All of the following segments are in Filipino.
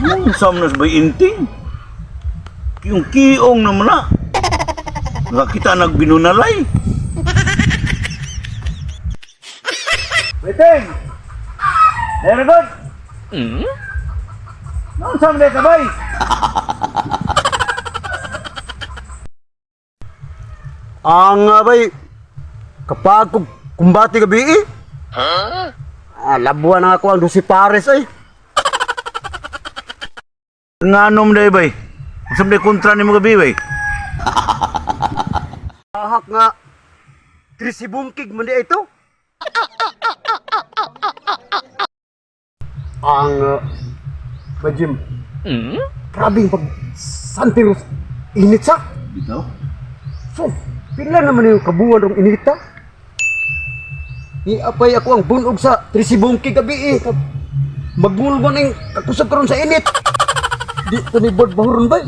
Yung samnas ba inting? Yung kiong naman na. Nga kita nagbinunalay. Waiting! Very good! Nang samde ka bay? Ang bay, kapag kumbati gabi labuan na ako ang si Pares ay. Nga nom day bay? Samde kontra ni mo gabi bay? Ahak nga, trisibungkig man di ito. Ang Bajim, grabing pag santiros init sa. Bitaw? So, pila naman yung kabuan ng inita. Iapay ako ang bunog sa trisibungkig gabi Magmulban ng kakusag karon sa init. Di ko ni Bord Bahuron ba?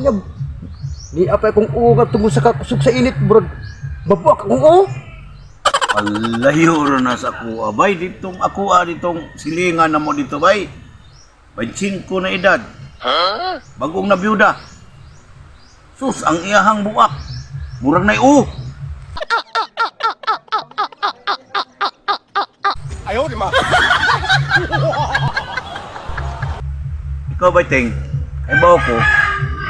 Iapay akong ugat tungkol sa kakusog sa init, Bro. Babuak akong Alayo ro na sa kuha bay. Ditong akuha ditong silingan na mo dito bay. 25 na edad. Bagong na byuda. Sus, ang iyahang buak. Murag na Ayaw di ma. Ikaw ba ting? Ay ba ko?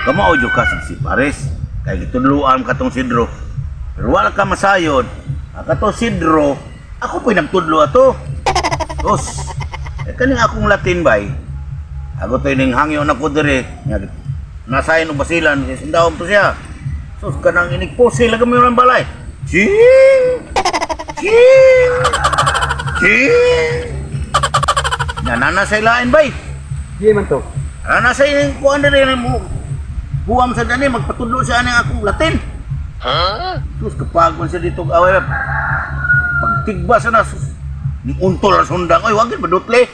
Kamao jud ka si Pares. Kay gitudluan katong sidro. Pero wala ka masayod. Kato sidro, ako po'y nagtudlo ato. Tos, kaning akong Latin bay. Ako to'y ning hangyo na ko dire. Nasayin o basilan, sindawam to siya. Sus, kanang inikposil lang kami ng balay. Ching! Ching! Ching! Nananasay lain bay. Di man to. Nananasay kuhan na rin mo. Buwam sa dani, magpatudlo siya ng akong Latin. Sus, kapag man siya dito away. Pagtigba sa na, sus. Ni untol na sundang. Ay, wagin, madutle.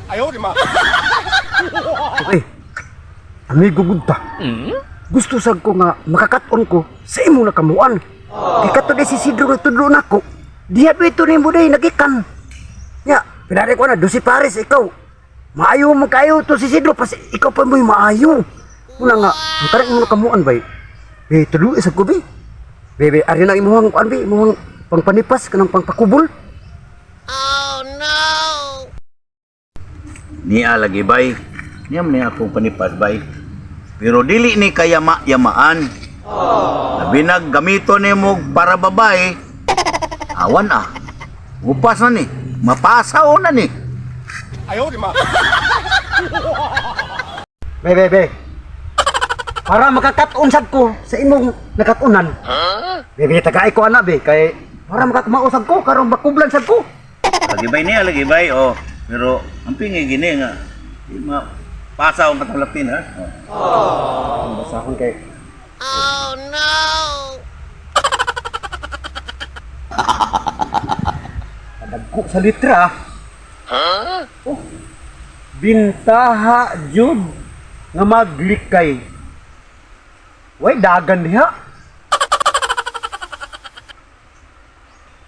Ayaw, di ma. Okay. Amigo Gudta. Gusto sad ko nga makakaton ko sa imo na kamuan. Ikato di si Sidro na tudlo nako. Diha ito ni mo day nagikan. Ya, pinari ko na do si Pares ikaw. Maayo mo kayo to si Sidro pas ikaw pa mo'y maayo. Una nga, karang imo na kamuan bay. Tudlo isa ko bi. Bebe, ari na imuhang kuan bi, imuhang pangpanipas kanang pangpakubol. Niya lagi bay. Niyam niya akong panipas bay. Pero dili ni kayama-yamaan. Nabinag gamito ni mo para babae. Awan Upas na ni. Mapasaw na ni. Ayaw di ma. Bebe. Para makakatuon sad ko sa imong nakatunan. Bebe, tagay ko ana be kay para makakamausag ko karon bakublan sad ko. Lagi bay niya, lagi bay. Oh. Pero ang pingi gini nga. Pasaw ang katalapin ha. Ang basahon kay. Oh no! Padagko sa litra. Oh. Bintaha jud nga maglikay. Way dagan diha.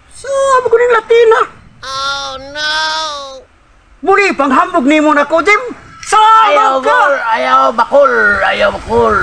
Sabi ko ning Latina. Oh no! Muli panghambog nimo na ko, Jim. Ayaw Sabag ka. bakol, ayaw bakol.